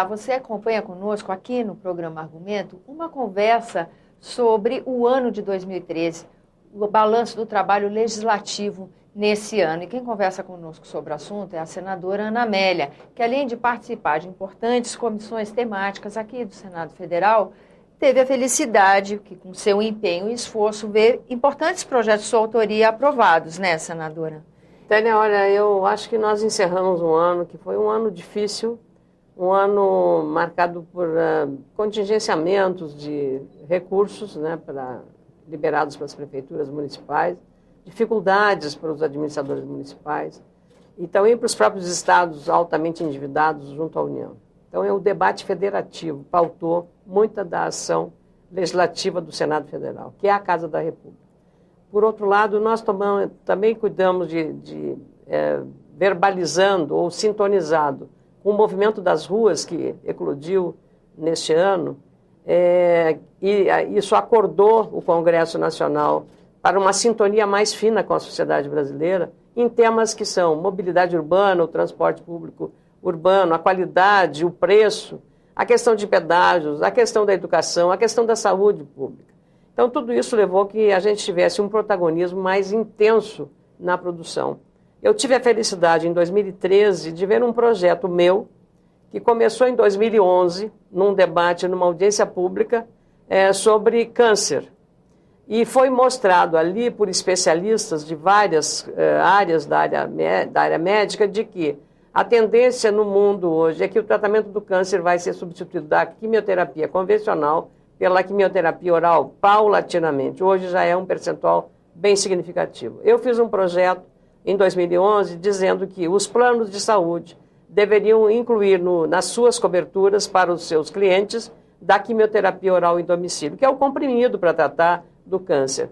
Olá, você acompanha conosco aqui no programa Argumento uma conversa sobre o ano de 2013, o balanço do trabalho legislativo nesse ano. E quem conversa conosco sobre o assunto é a senadora Ana Amélia, que além de participar de importantes comissões temáticas aqui do Senado Federal, teve a felicidade que, com seu empenho e esforço, ver importantes projetos de sua autoria aprovados, né, senadora? Tânia, olha, eu acho que nós encerramos um ano que foi um ano difícil, um ano marcado por contingenciamentos de recursos, né, liberados para as prefeituras municipais, dificuldades para os administradores municipais e também para os próprios estados altamente endividados junto à União. Então, o debate federativo pautou muita da ação legislativa do Senado Federal, que é a Casa da República. Por outro lado, nós também cuidamos de verbalizando ou sintonizado com o movimento das ruas que eclodiu neste ano, e isso acordou o Congresso Nacional para uma sintonia mais fina com a sociedade brasileira em temas que são mobilidade urbana, o transporte público urbano, a qualidade, o preço, a questão de pedágios, a questão da educação, a questão da saúde pública. Então, tudo isso levou que a gente tivesse um protagonismo mais intenso na produção. Eu tive a felicidade, em 2013, de ver um projeto meu, que começou em 2011, num debate, numa audiência pública, sobre câncer. E foi mostrado ali por especialistas de várias áreas da área médica de que a tendência no mundo hoje é que o tratamento do câncer vai ser substituído da quimioterapia convencional pela quimioterapia oral paulatinamente. Hoje já é um percentual bem significativo. Eu fiz um projeto em 2011 dizendo que os planos de saúde deveriam incluir nas suas coberturas para os seus clientes da quimioterapia oral em domicílio, que é o comprimido para tratar do câncer.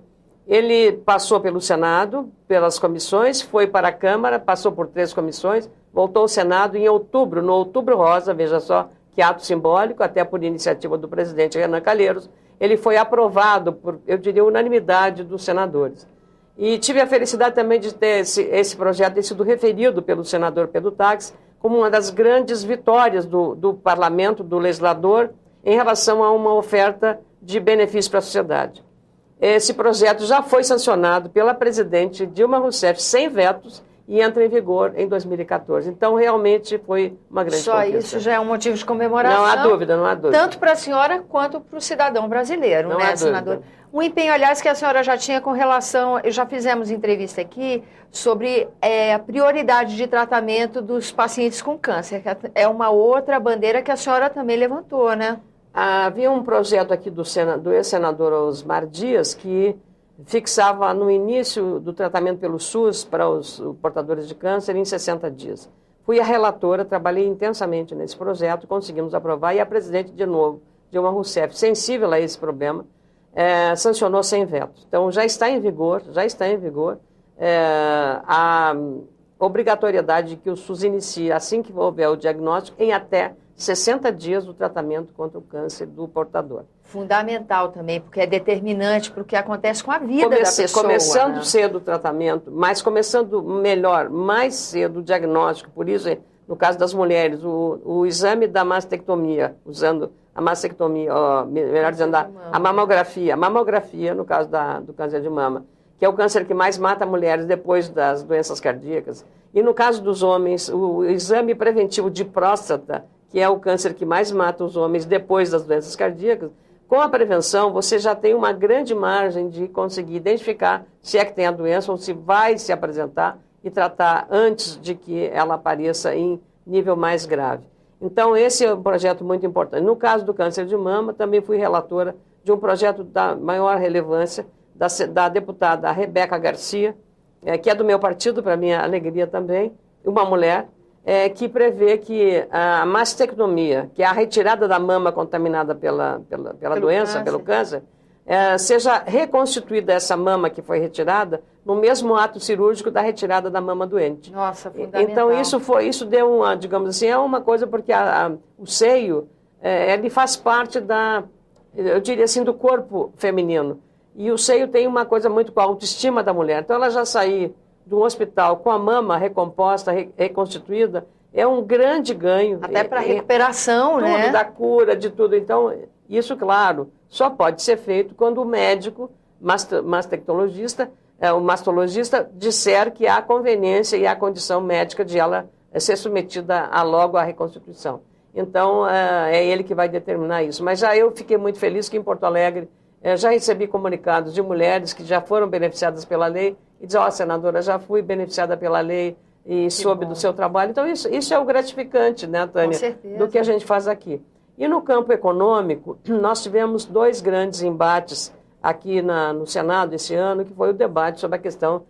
Ele passou pelo Senado, pelas comissões, foi para a Câmara, passou por 3 comissões, voltou ao Senado em outubro, no Outubro Rosa, veja só que ato simbólico, até por iniciativa do presidente Renan Calheiros, ele foi aprovado por, eu diria, unanimidade dos senadores. E tive a felicidade também de ter esse projeto ter sido referido pelo senador Pedro Taques como uma das grandes vitórias do parlamento, do legislador, em relação a uma oferta de benefício para a sociedade. Esse projeto já foi sancionado pela presidente Dilma Rousseff sem vetos e entra em vigor em 2014. Então, realmente foi uma grande conquista. Só isso já é um motivo de comemoração. Não há dúvida, não há dúvida. Tanto para a senhora quanto para o cidadão brasileiro, não né, senador? Um empenho, aliás, que a senhora já tinha com relação... Já fizemos entrevista aqui sobre a prioridade de tratamento dos pacientes com câncer, que é uma outra bandeira que a senhora também levantou, né? Havia um projeto aqui do ex-senador Osmar Dias que fixava no início do tratamento pelo SUS para os portadores de câncer em 60 dias. Fui a relatora, trabalhei intensamente nesse projeto, conseguimos aprovar e a presidente, de novo, Dilma Rousseff, sensível a esse problema, sancionou sem veto. Então, já está em vigor a obrigatoriedade de que o SUS inicie, assim que houver o diagnóstico, em até 60 dias do tratamento contra o câncer do portador. Fundamental também, porque é determinante para o que acontece com a vida da pessoa. Começando né? cedo o tratamento, mas começando melhor, mais cedo o diagnóstico, por isso, no caso das mulheres, o exame da mastectomia, usando a mastectomia, melhor dizendo, a mamografia, no caso do câncer de mama, que é o câncer que mais mata mulheres depois das doenças cardíacas. E no caso dos homens, o exame preventivo de próstata, que é o câncer que mais mata os homens depois das doenças cardíacas, com a prevenção você já tem uma grande margem de conseguir identificar se é que tem a doença ou se vai se apresentar e tratar antes de que ela apareça em nível mais grave. Então, esse é um projeto muito importante. No caso do câncer de mama, também fui relatora de um projeto da maior relevância da deputada Rebeca Garcia, que é do meu partido, para minha alegria também, uma mulher, que prevê que a mastectomia, que é a retirada da mama contaminada pela doença, pelo câncer, seja reconstituída essa mama que foi retirada no mesmo ato cirúrgico da retirada da mama doente. Nossa, fundamental. Então, isso deu uma, digamos assim, é uma coisa porque o seio, ele faz parte eu diria assim, do corpo feminino. E o seio tem uma coisa muito com a autoestima da mulher. Então, ela já sair de um hospital com a mama recomposta, reconstituída, é um grande ganho. Até para recuperação, tudo, né? Da cura, de tudo. Então, isso, claro, só pode ser feito quando o médico, mastectologista, o mastologista, disser que há conveniência e há condição médica de ela ser submetida logo à reconstituição. Então, é ele que vai determinar isso. Mas já eu fiquei muito feliz que em Porto Alegre já recebi comunicados de mulheres que já foram beneficiadas pela lei e dizem, senadora, já fui beneficiada pela lei e soube do seu trabalho. Então, isso é o gratificante, né, Tânia? Com certeza. Do que a gente faz aqui. E no campo econômico, nós tivemos 2 grandes embates aqui no Senado esse ano, que foi o debate sobre a questão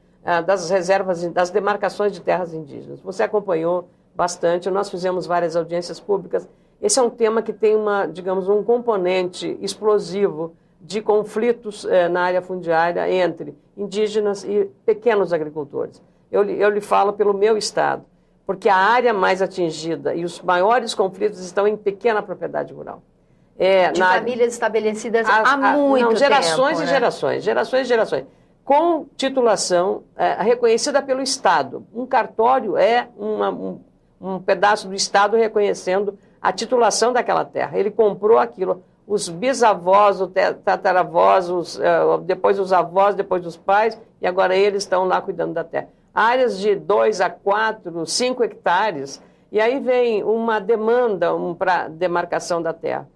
das reservas, das demarcações de terras indígenas. Você acompanhou bastante, nós fizemos várias audiências públicas. Esse é um tema que tem digamos, um componente explosivo de conflitos na área fundiária entre indígenas e pequenos agricultores. Eu lhe falo pelo meu estado, porque a área mais atingida e os maiores conflitos estão em pequena propriedade rural. Famílias estabelecidas há muito tempo. Gerações e gerações, gerações e gerações. Com titulação reconhecida pelo Estado. Um cartório é um pedaço do Estado reconhecendo a titulação daquela terra. Ele comprou aquilo. Os bisavós, os tataravós, depois os avós, depois os pais, e agora eles estão lá cuidando da terra. Áreas de 2 a 4, 5 hectares, e aí vem uma demanda para demarcação da terra.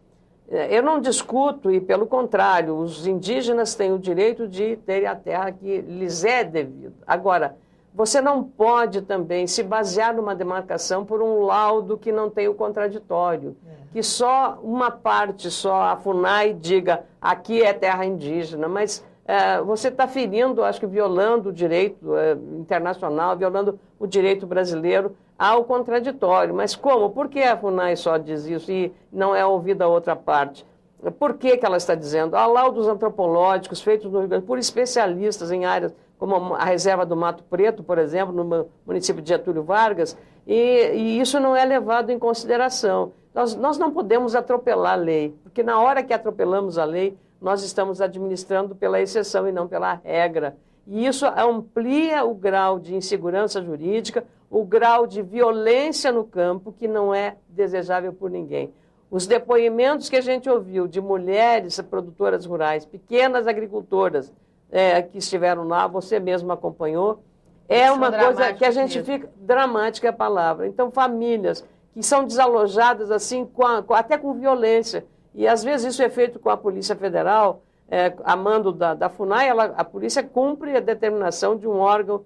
Eu não discuto, e pelo contrário, os indígenas têm o direito de terem a terra que lhes é devida. Agora, você não pode também se basear numa demarcação por um laudo que não tem o contraditório, que só uma parte, só a FUNAI diga aqui é terra indígena, mas você está ferindo, acho que violando o direito internacional, violando o direito brasileiro ao contraditório. Mas como? Por que a FUNAI só diz isso e não é ouvida a outra parte? Por que ela está dizendo? Há laudos antropológicos feitos no Rio Grande por especialistas em áreas como a reserva do Mato Preto, por exemplo, no município de Getúlio Vargas, e isso não é levado em consideração. Nós não podemos atropelar a lei, porque na hora que atropelamos a lei, nós estamos administrando pela exceção e não pela regra. E isso amplia o grau de insegurança jurídica, o grau de violência no campo, que não é desejável por ninguém. Os depoimentos que a gente ouviu de mulheres produtoras rurais, pequenas agricultoras que estiveram lá, você mesmo acompanhou, é uma coisa que a gente fica... Dramática é a palavra. Então, famílias que são desalojadas assim, até com violência. E, às vezes, isso é feito com a Polícia Federal, a mando da FUNAI, a polícia cumpre a determinação de um órgão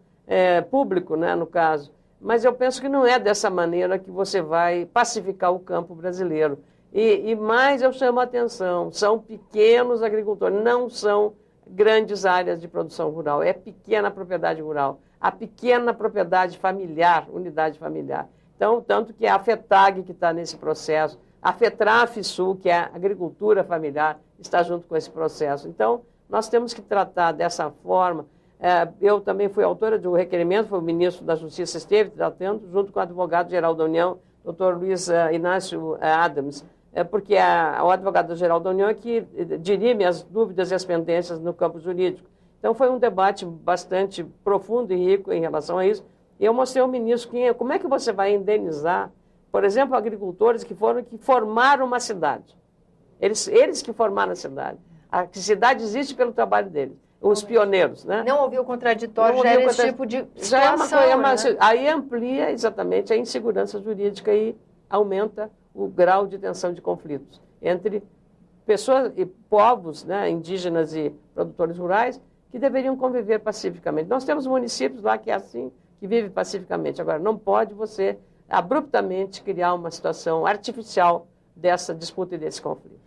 público, né, no caso. Mas eu penso que não é dessa maneira que você vai pacificar o campo brasileiro. E mais eu chamo a atenção, são pequenos agricultores, não são grandes áreas de produção rural, é pequena propriedade rural, a pequena propriedade familiar, unidade familiar. Então, tanto que a FETAG, que está nesse processo, a FETRAF-Sul, que é a agricultura familiar, está junto com esse processo. Então, nós temos que tratar dessa forma. Eu também fui autora de um requerimento, foi o ministro da Justiça esteve tratando, junto com o advogado-geral da União, doutor Luiz Inácio Adams, porque o advogado-geral da União é que dirime as dúvidas e as pendências no campo jurídico. Então, foi um debate bastante profundo e rico em relação a isso. E eu mostrei ao ministro como é que você vai indenizar, por exemplo, agricultores que formaram uma cidade. Eles que formaram a cidade. A cidade existe pelo trabalho deles. Os pioneiros, né? Não ouviu o contraditório, já era esse tipo de situação, já é uma coisa, né? Aí amplia exatamente a insegurança jurídica e aumenta o grau de tensão de conflitos entre pessoas e povos, né, indígenas e produtores rurais, que deveriam conviver pacificamente. Nós temos municípios lá que é assim, que vive pacificamente. Agora, não pode você abruptamente criar uma situação artificial dessa disputa e desse conflito.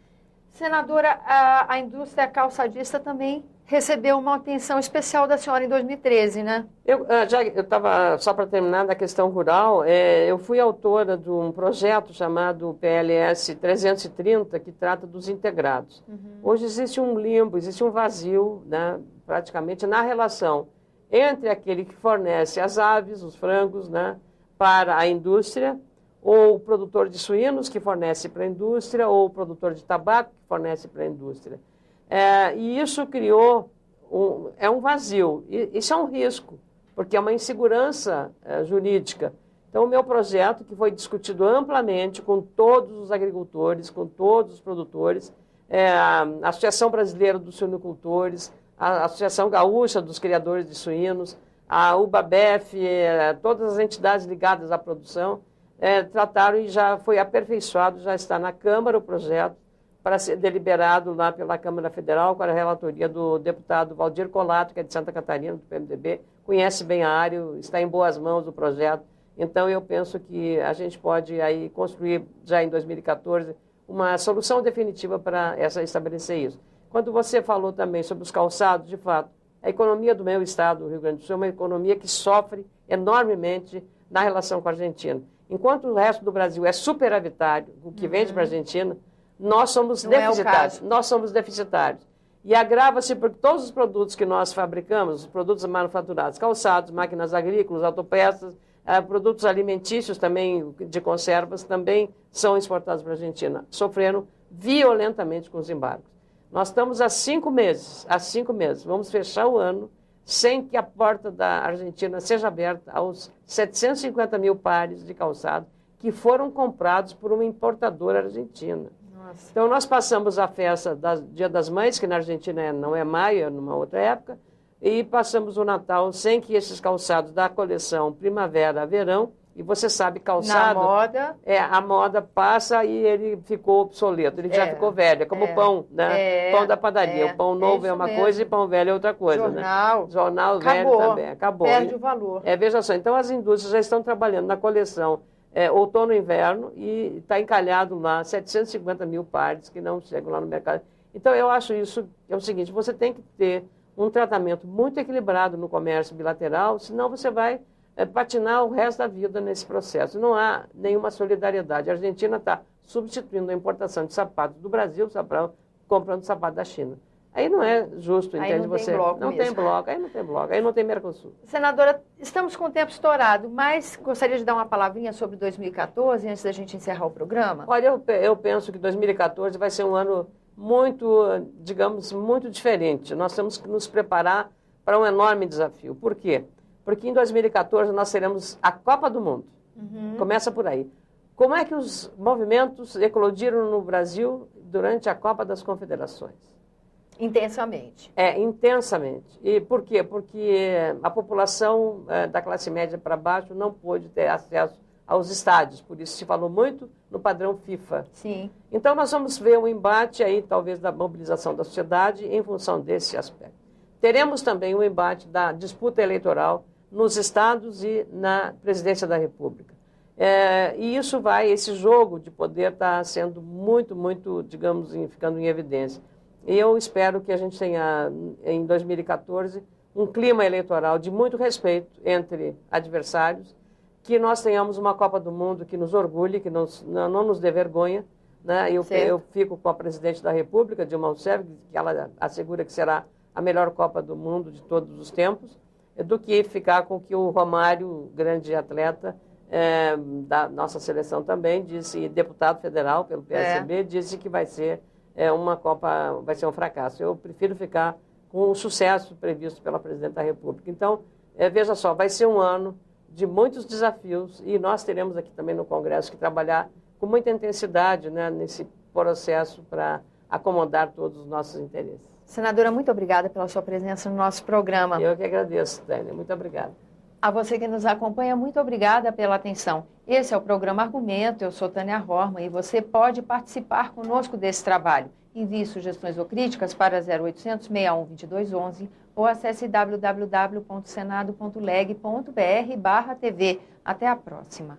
Senadora, a indústria calçadista também recebeu uma atenção especial da senhora em 2013, né? Eu estava, só para terminar, da questão rural, eu fui autora de um projeto chamado PLS 330, que trata dos integrados. Hoje existe um limbo, existe um vazio, né, praticamente, na relação entre aquele que fornece as aves, os frangos, né, para a indústria, ou o produtor de suínos que fornece para a indústria, ou o produtor de tabaco que fornece para a indústria. E isso criou um vazio. Isso é um risco, porque é uma insegurança jurídica Então, o meu projeto, que foi discutido amplamente com todos os agricultores, com todos os produtores, a Associação Brasileira dos Suinocultores, a Associação Gaúcha dos Criadores de Suínos, a UBABEF, todas as entidades ligadas à produção, trataram e já foi aperfeiçoado, já está na Câmara o projeto, para ser deliberado lá pela Câmara Federal, com a relatoria do deputado Valdir Colato, que é de Santa Catarina, do PMDB, conhece bem a área, está em boas mãos o projeto. Então, eu penso que a gente pode aí construir, já em 2014, uma solução definitiva para estabelecer isso. Quando você falou também sobre os calçados, de fato, a economia do meu estado, o Rio Grande do Sul, é uma economia que sofre enormemente na relação com a Argentina. Enquanto o resto do Brasil é superavitário, o que vende para a Argentina, nós somos deficitários. Nós somos deficitários. E agrava-se porque todos os produtos que nós fabricamos, os produtos manufaturados, calçados, máquinas agrícolas, autopeças, produtos alimentícios também, de conservas, também são exportados para a Argentina. Sofreram violentamente com os embargos. Nós estamos há 5 meses, vamos fechar o ano sem que a porta da Argentina seja aberta aos 750 mil pares de calçado que foram comprados por uma importadora argentina. Nossa. Então, nós passamos a festa do Dia das Mães, que na Argentina não é maio, é numa outra época, e passamos o Natal sem que esses calçados da coleção primavera-verão, e você sabe, calçado... Na moda... a moda passa e ele ficou obsoleto, ele já ficou velho, é como o pão, né? Pão da padaria, o pão novo é uma coisa e pão velho é outra coisa, Jornal, né? Jornal velho também, acabou. Perde o valor. Veja só, então as indústrias já estão trabalhando na coleção outono e inverno e está encalhado lá 750 mil pares que não chegam lá no mercado. Então, eu acho isso, é o seguinte, você tem que ter um tratamento muito equilibrado no comércio bilateral, senão você vai patinar o resto da vida nesse processo. Não há nenhuma solidariedade. A Argentina está substituindo a importação de sapatos do Brasil, comprando sapato da China. Aí não é justo, entende você? Não tem bloco, aí não tem Mercosul. Senadora, estamos com o tempo estourado, mas gostaria de dar uma palavrinha sobre 2014, antes da gente encerrar o programa? Olha, eu penso que 2014 vai ser um ano muito, digamos, muito diferente. Nós temos que nos preparar para um enorme desafio. Por quê? Porque em 2014 nós teremos a Copa do Mundo. Começa por aí. Como é que os movimentos eclodiram no Brasil durante a Copa das Confederações? Intensamente. Intensamente. E por quê? Porque a população da classe média para baixo não pôde ter acesso aos estádios, por isso se falou muito no padrão FIFA. Sim. Então nós vamos ver um embate aí, talvez, da mobilização da sociedade em função desse aspecto. Teremos também um embate da disputa eleitoral nos estados e na presidência da República. E isso esse jogo de poder está sendo muito, muito, digamos, ficando em evidência. E eu espero que a gente tenha, em 2014, um clima eleitoral de muito respeito entre adversários, que nós tenhamos uma Copa do Mundo que nos orgulhe, que não nos dê vergonha. Né? Eu fico com a presidente da República, Dilma Rousseff, que ela assegura que será a melhor Copa do Mundo de todos os tempos, do que ficar com que o Romário, grande atleta da nossa seleção também, disse, deputado federal pelo PSB, disse que vai ser uma Copa, vai ser um fracasso. Eu prefiro ficar com o sucesso previsto pela presidente da República. Então, veja só, vai ser um ano de muitos desafios e nós teremos aqui também no Congresso que trabalhar com muita intensidade, né, nesse processo para acomodar todos os nossos interesses. Senadora, muito obrigada pela sua presença no nosso programa. Eu que agradeço, Tânia. Muito obrigada. A você que nos acompanha, muito obrigada pela atenção. Esse é o programa Argumento, eu sou Tânia Horman e você pode participar conosco desse trabalho. Envie sugestões ou críticas para 0800 61 2211 ou acesse www.senado.leg.br/TV. Até a próxima.